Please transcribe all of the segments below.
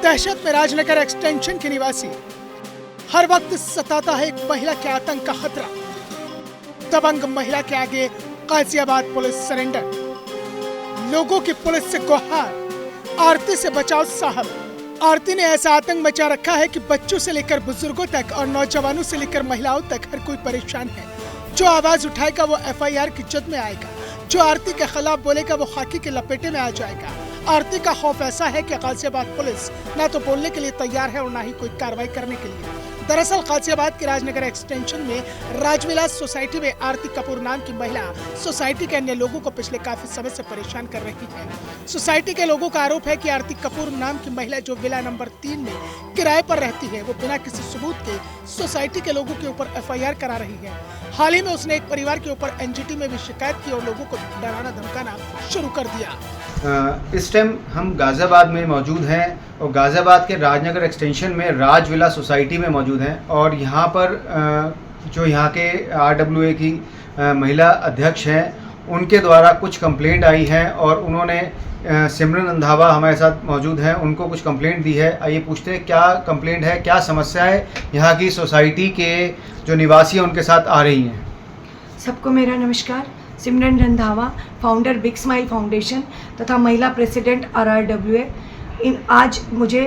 दहशत में राजनगर एक्सटेंशन के निवासी। हर वक्त सताता है एक महिला के आतंक का खतरा। दबंग महिला के आगे गाजियाबाद पुलिस सरेंडर। लोगों की पुलिस से गुहार, आरती से बचाओ साहब। आरती ने ऐसा आतंक मचा रखा है कि बच्चों से लेकर बुजुर्गों तक और नौजवानों से लेकर महिलाओं तक हर कोई परेशान है। जो आवाज उठाएगा वो FIR की जद में आएगा, जो आरती के खिलाफ बोलेगा वो खाकी के लपेटे में आ जाएगा। आरती का खौफ ऐसा है कि गाजियाबाद पुलिस ना तो बोलने के लिए तैयार है और ना ही कोई कार्रवाई करने के लिए। दरअसल गाजियाबाद के राजनगर एक्सटेंशन में राजविलास सोसाइटी में आरती कपूर नाम की महिला सोसाइटी के अन्य लोगों को पिछले काफी समय से परेशान कर रही है। सोसाइटी के लोगों का आरोप है कि आरती कपूर नाम की महिला जो विला नंबर 3 में किराए पर रहती है, वो बिना किसी सबूत के सोसाइटी के लोगों के ऊपर FIR करा रही है। हाल ही में उसने एक परिवार के ऊपर NGT में भी शिकायत की और लोगों को डराना धमकाना शुरू कर दिया। इस टाइम हम गाज़ियाबाद में मौजूद हैं और गाज़ियाबाद के राजनगर एक्सटेंशन में राजविला सोसाइटी में मौजूद हैं और यहाँ पर जो यहाँ के RWA की महिला अध्यक्ष हैं उनके द्वारा कुछ कंप्लेंट आई है और उन्होंने सिमरन रंधावा हमारे साथ मौजूद हैं, उनको कुछ कंप्लेंट दी है। आइए पूछते हैं क्या कंप्लेंट है, क्या समस्या है यहाँ की सोसाइटी के जो निवासी हैं उनके साथ आ रही हैं। सबको मेरा नमस्कार। Simran Randhawa, founder big smile foundation तथा महिला प्रेसिडेंट RRWA। आज मुझे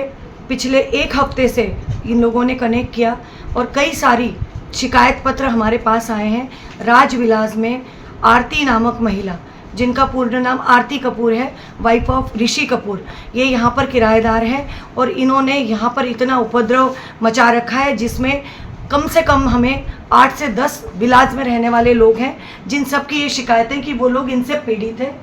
पिछले एक हफ्ते से इन लोगों ने कनेक्ट किया और कई सारी शिकायत पत्र हमारे पास आए हैं। राजविलास में आरती नामक महिला, जिनका पूर्ण नाम आरती कपूर है, वाइफ ऑफ ऋषि कपूर, ये यहाँ पर किराएदार है और इन्होंने यहाँ पर इतना उपद्रव मचा रखा है जिसमें कम से कम हमें 8 से 10 विलास में रहने वाले लोग हैं जिन सब की ये शिकायतें कि वो लोग इनसे पीड़ित हैं।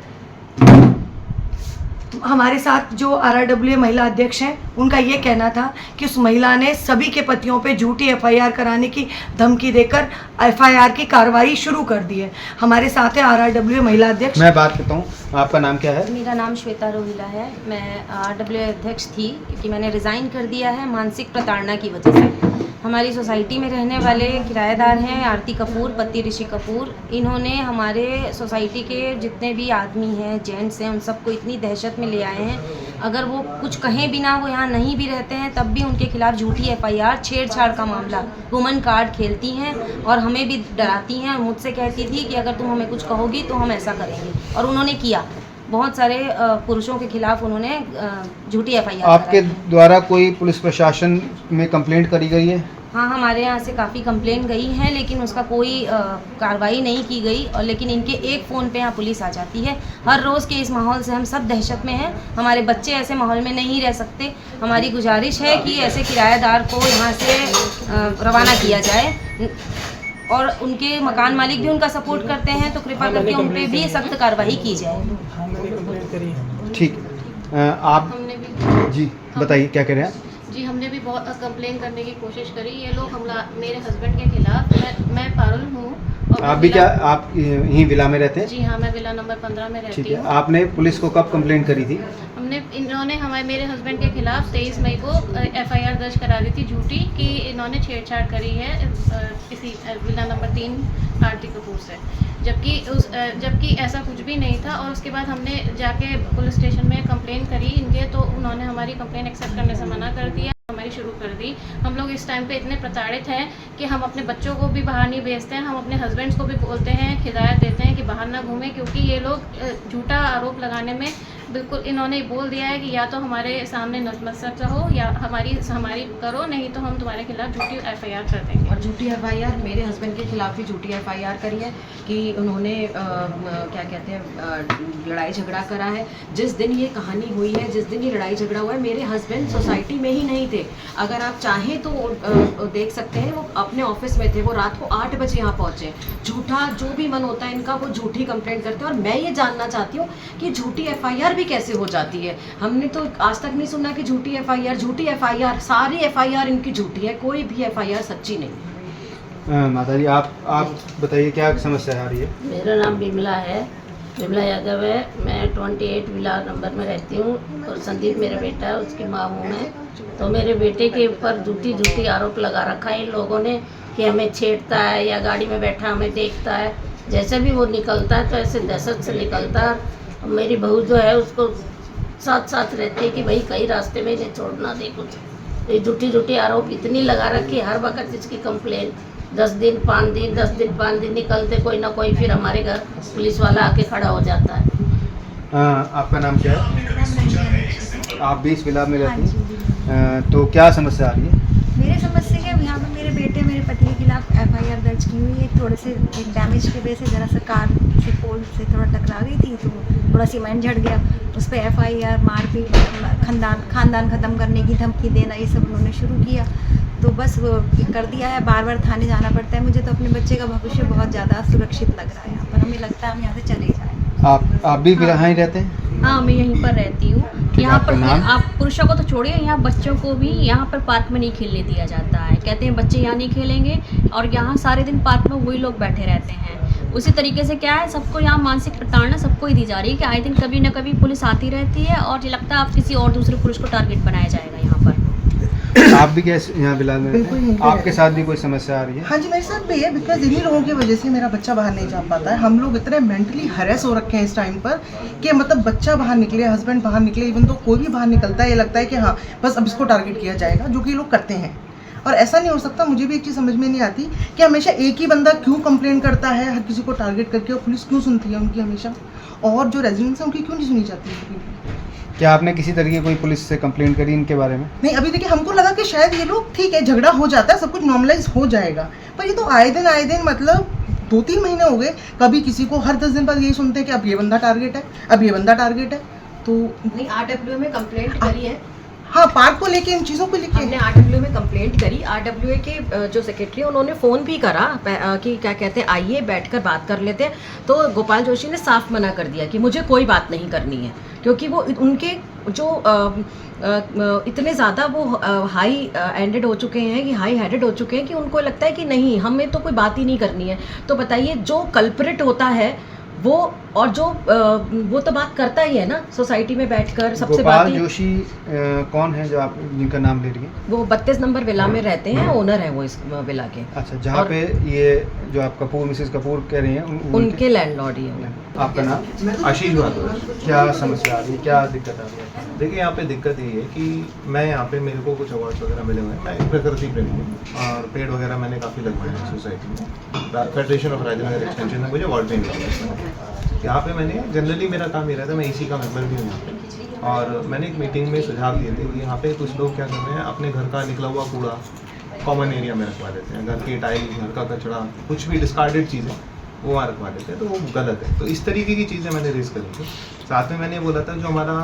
हमारे साथ जो RRWA महिला अध्यक्ष हैं उनका ये कहना था कि उस महिला ने सभी के पतियों पे झूठी FIR कराने की धमकी देकर FIR की कार्रवाई शुरू कर दी है। हमारे साथ है RRWA महिला अध्यक्ष। मैं बात करता हूँ, आपका नाम क्या है? मेरा नाम श्वेता रोहिला है। मैं RRWA अध्यक्ष थी क्योंकि मैंने रिज़ाइन कर दिया है मानसिक प्रताड़ना की वजह से। हमारी सोसाइटी में रहने वाले किराएदार हैं आरती कपूर, पति ऋषि कपूर। इन्होंने हमारे सोसाइटी के जितने भी आदमी हैं, जेंट्स हैं, उन सबको इतनी दहशत में ले आए हैं। अगर वो कुछ कहें बिना वो यहाँ नहीं भी रहते हैं तब भी उनके खिलाफ झूठी FIR, छेड़छाड़ का मामला, वुमन कार्ड खेलती हैं और हमें भी डराती हैं। मुझसे कहती थी कि अगर तुम हमें कुछ कहोगी तो हम ऐसा करेंगे, और उन्होंने किया। बहुत सारे पुरुषों के खिलाफ उन्होंने झूठी FIR। आपके द्वारा कोई पुलिस प्रशासन में कंप्लेंट करी गई है? हाँ, हमारे यहाँ से काफ़ी कंप्लेंट गई हैं लेकिन उसका कोई कार्रवाई नहीं की गई। और लेकिन इनके एक फ़ोन पे यहाँ पुलिस आ जाती है। हर रोज़ के इस माहौल से हम सब दहशत में हैं। हमारे बच्चे ऐसे माहौल में नहीं रह सकते। हमारी गुजारिश है कि ऐसे किराएदार को यहाँ से रवाना किया जाए और उनके मकान मालिक भी उनका सपोर्ट करते हैं तो कृपा करके उन पर भी सख्त कार्रवाई की जाए। ठीक, आप जी बताइए क्या कह रहे हैं? जी, हमने भी बहुत कंप्लेन करने की कोशिश करी। ये लोग मेरे हस्बैंड के खिलाफ, मैं पारुल हूँ। आप भी क्या आप यहीं विला में रहते हैं? जी हाँ, मैं विला नंबर 15 में रहती हूँ। आपने पुलिस को कब कंप्लेंट करी थी? इन्होंने मेरे हस्बैंड के खिलाफ 23 मई को FIR दर्ज करा दी थी झूठी कि इन्होंने छेड़छाड़ करी है किसी विला नंबर 3 आरती कपूर से, जबकि ऐसा कुछ भी नहीं था। और उसके बाद हमने जाके पुलिस स्टेशन में कंप्लेन करी इनके, तो उन्होंने हमारी कंप्लेन एक्सेप्ट करने से मना कर दिया, हमारी शुरू कर दी। हम लोग इस टाइम पे इतने प्रताड़ित हैं कि हम अपने बच्चों को भी बाहर नहीं भेजते हैं। हम अपने हस्बैंड्स को भी बोलते हैं, हिदायत देते हैं कि बाहर ना घूमें, क्योंकि ये लोग झूठा आरोप लगाने में बिल्कुल इन्होंने बोल दिया है कि या तो हमारे सामने नतमस्तक रहो या हमारी करो, नहीं तो हम तुम्हारे खिलाफ झूठी FIR कर देंगे। और झूठी FIR मेरे हस्बैंड के खिलाफ भी झूठी FIR करी है कि उन्होंने क्या कहते हैं लड़ाई झगड़ा करा है। जिस दिन ये कहानी हुई है, जिस दिन ये लड़ाई झगड़ा हुआ है, मेरे हस्बैंड सोसाइटी में ही नहीं थे। अगर आप चाहें तो देख सकते हैं, वो अपने ऑफिस में थे। वो रात को 8 बजे यहाँ पहुँचे। झूठा जो भी मन होता है इनका, वो झूठी कंप्लेंट करते हैं। और मैं ये जानना चाहती हूँ कि झूठी FIR भी कैसे हो जाती है। हमने तो आज तक नहीं सुना कि झूठी FIR, सारी FIR इनकी झूठी है, कोई भी FIR सच्ची नहीं। माता जी आप बताइए क्या समस्या आ रही है? मेरा नाम बिमला है, बिमला यादव है। मैं 28 विला नंबर में रहती हूँ और संदीप मेरा बेटा है, उसकी माँ हूँ मैं। तो मेरे बेटे के ऊपर झूठी आरोप लगा रखा है इन लोगों ने कि हमें छेड़ता है या गाड़ी में बैठा हमें देखता है। जैसे भी वो निकलता है तो ऐसे दहशत से निकलता है। मेरी बहू जो है उसको साथ साथ रहते हैं कि भाई कहीं रास्ते में इन्हें छोड़ना दे कुछ। ये झूठी झूठी आरोप इतनी लगा रखी, हर वक्त इसकी कंप्लेन 10 दिन 5 दिन 10 दिन 5 दिन निकलते कोई ना कोई फिर हमारे घर पुलिस वाला आके खड़ा हो जाता है। आपका नाम क्या है? आप भी इस विला में रहती हैं, तो क्या समस्या आ रही है? मेरे समस्या है यहाँ पर मेरे बेटे मेरे पति के खिलाफ FIR दर्ज की हुई है। थोड़े से एक डैमेज की वजह से ज़रा सा कार से पोल से थोड़ा टकरा गई थी, तो थोड़ा सीमेंट झड़ गया। उस पर FIR मारपीट, खानदान ख़त्म करने की धमकी देना, ये सब उन्होंने शुरू किया। तो बस वो कर दिया है, बार बार थाने जाना पड़ता है। मुझे तो अपने बच्चे का भविष्य बहुत ज़्यादा सुरक्षित लग रहा है यहाँ पर। हमें लगता है हम यहाँ से चले जाएँ। आप भी यहाँ ही रहते हैं? हाँ, मैं यहीं पर रहती हूँ। यहाँ पर आप पुरुषों को तो छोड़िए, यहाँ बच्चों को भी यहाँ पर पार्क में नहीं खेलने दिया जाता है। कहते हैं बच्चे यहाँ नहीं खेलेंगे, और यहाँ सारे दिन पार्क में वही लोग बैठे रहते हैं। उसी तरीके से क्या है, सबको यहाँ मानसिक प्रताड़ना सबको ही दी जा रही है कि आए दिन कभी ना कभी पुलिस आती रहती है, और ये लगता है आप किसी और दूसरे पुरुष को टारगेट बनाया जाएगा यहाँ पर। आप भी क्या यहाँ बिलाल में रहते हैं? आपके साथ भी कोई समस्या आ रही है? हाँ जी, मेरे साथ भी है। बिकॉज इन्हीं लोगों की वजह से मेरा बच्चा बाहर नहीं जा पाता है। हम लोग इतने मेंटली हरेस हो रखे हैं इस टाइम पर कि मतलब बच्चा बाहर निकले, हस्बैंड बाहर निकले, इवन तो कोई भी बाहर निकलता है ये लगता है कि हाँ बस अब इसको टारगेट किया जाएगा, जो कि लोग करते हैं। और ऐसा नहीं हो सकता। मुझे भी एक चीज़ समझ में नहीं आती कि हमेशा एक ही बंदा क्यों कंप्लेन करता है हर किसी को टारगेट करके, और पुलिस क्यों सुनती है उनकी हमेशा, और जो रेजिडेंट्स हैं उनकी क्यों नहीं सुनी जाती है? क्या आपने किसी तरीके कोई पुलिस से कंप्लेन करी इनके बारे में? नहीं, अभी देखिए हमको लगा कि शायद ये लोग ठीक है, झगड़ा हो जाता है, सब कुछ नॉर्मलाइज हो जाएगा, पर ये तो आए दिन मतलब 2-3 महीने हो गए, कभी किसी को हर 10 दिन बाद यही सुनते हैं कि अब ये बंदा टारगेट है, अब ये बंदा टारगेट है। तो नहीं, RWA में कंप्लेंट करी है। हाँ, पार्क को लेके, इन चीज़ों को लेके हमने RWA में कंप्लेंट करी। RWA के जो सेक्रेटरी हैं उन्होंने फ़ोन भी करा कि क्या कहते हैं आइए बैठकर बात कर लेते हैं। तो गोपाल जोशी ने साफ मना कर दिया कि मुझे कोई बात नहीं करनी है, क्योंकि वो उनके जो इतने ज़्यादा वो हाई एंडेड हो चुके हैं, कि हाई हेडेड हो चुके हैं कि उनको लगता है कि नहीं हमें तो कोई बात ही नहीं करनी है। तो बताइए, जो कल्प्रिट होता है वो, और जो वो तो बात करता ही है ना सोसाइटी में बैठकर सबसे बात। गोपाल जोशी कौन है जो आप जिनका नाम ले रही हैं? वो 32 नंबर विला में रहते हैं, ओनर है वो इस विला के। अच्छा, जहाँ पे ये जो आप कपूर, मिसेस कपूर कह रही हैं उनके लैंडलॉर्ड ही है। आपका नाम? आशीष भारद्वाज। क्या समस्या आ रही है, क्या दिक्कत आ रही है? देखिए, यहाँ पे दिक्कत ये है कि मैं यहाँ पे, मेरे को कुछ अवार्ड्स वगैरह मिले हुए हैं। मैं एक प्रकृति प्रेमी हूँ, और पेड़ वगैरह मैंने काफ़ी लगवाए हैं सोसाइटी में। फेडरेशन ऑफ राजनगर एक्सटेंशन में मुझे अवार्ड भी मिला है। यहाँ पे मैंने जनरली मेरा काम ये रहता है, मैं इसी का मेंबर भी हूँ यहाँ पे, और मैंने एक मीटिंग में सुझाव दिए थे कि यहाँ पे कुछ लोग क्या कर रहे हैं, अपने घर का निकला हुआ कूड़ा कॉमन एरिया में रखवा देते हैं। घर की टाइल, घर का कचरा, कुछ भी डिस्कार्डेड चीज़ें वो वहाँ रखवा देते हैं, तो वो गलत है। तो इस तरीके की चीज़ें मैंने रेस करी थी। साथ में मैंने बोला था जो हमारा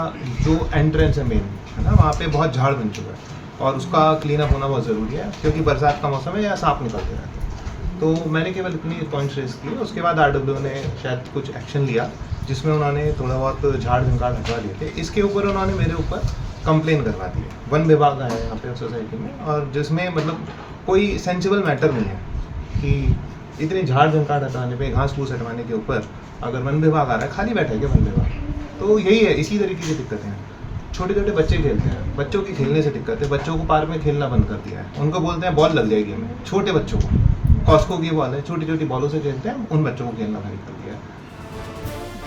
जो एंट्रेंस है मेन, है ना, वहाँ पे बहुत झाड़ बन चुका है, और उसका क्लीन अप होना बहुत ज़रूरी है, क्योंकि बरसात का मौसम है, या सांप निकलते रहते हैं। तो मैंने केवल इतनी पॉइंट्स रेस किए। उसके बाद RWA ने शायद कुछ एक्शन लिया, जिसमें उन्होंने थोड़ा बहुत झाड़ झंकार हटवा दिए थे। इसके ऊपर उन्होंने मेरे ऊपर कंप्लेन करवा दी है। वन विभाग आया है यहाँ पे सोसाइटी में, और जिसमें मतलब कोई सेंसिबल मैटर नहीं है कि इतनी झाड़ झंकार हटाने पे, घास फूस हटवाने के ऊपर अगर वन विभाग आ रहा है, खाली बैठा है क्या वन विभाग? तो यही है, इसी तरीके की दिक्कतें हैं। छोटे छोटे बच्चे खेलते हैं, बच्चों की खेलने से दिक्कत है। बच्चों को पार्क में खेलना बंद कर दिया है, उनको बोलते हैं बॉल लग जाएगी हमें। छोटे बच्चों को, कॉस्को की बॉल है, छोटी छोटी बॉलों से खेलते हैं, उन बच्चों को खेलना बंद कर दिया है।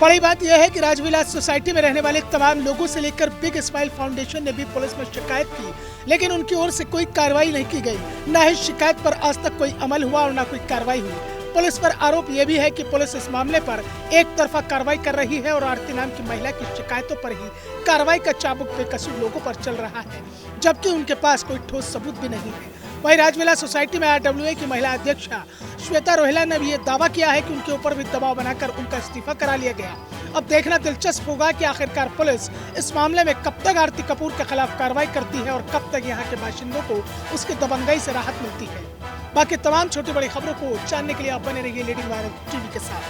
बड़ी बात यह है कि राजविलास सोसाइटी में रहने वाले तमाम लोगों से लेकर बिग स्माइल फाउंडेशन ने भी पुलिस में शिकायत की, लेकिन उनकी ओर से कोई कार्रवाई नहीं की गई। न ही शिकायत पर आज तक कोई अमल हुआ और न कोई कार्रवाई हुई। पुलिस पर आरोप यह भी है कि पुलिस इस मामले पर एक तरफा कार्रवाई कर रही है और आरती नाम की महिला की शिकायतों पर ही कार्रवाई का चाबुक बेकसूर लोगों पर चल रहा है, जबकि उनके पास कोई ठोस सबूत भी नहीं है। वहीं राजविलास सोसाइटी में RWA की महिला अध्यक्षा श्वेता रोहिला ने भी ये दावा किया है कि उनके ऊपर भी दबाव बनाकर उनका इस्तीफा करा लिया गया। अब देखना दिलचस्प होगा कि आखिरकार पुलिस इस मामले में कब तक आरती कपूर के खिलाफ कार्रवाई करती है और कब तक यहाँ के बाशिंदों को उसकी दबंगई से राहत मिलती है। बाकी तमाम छोटी बड़ी खबरों को जानने के लिए आप बने रहिए लीडिंग वायरल टीवी के साथ।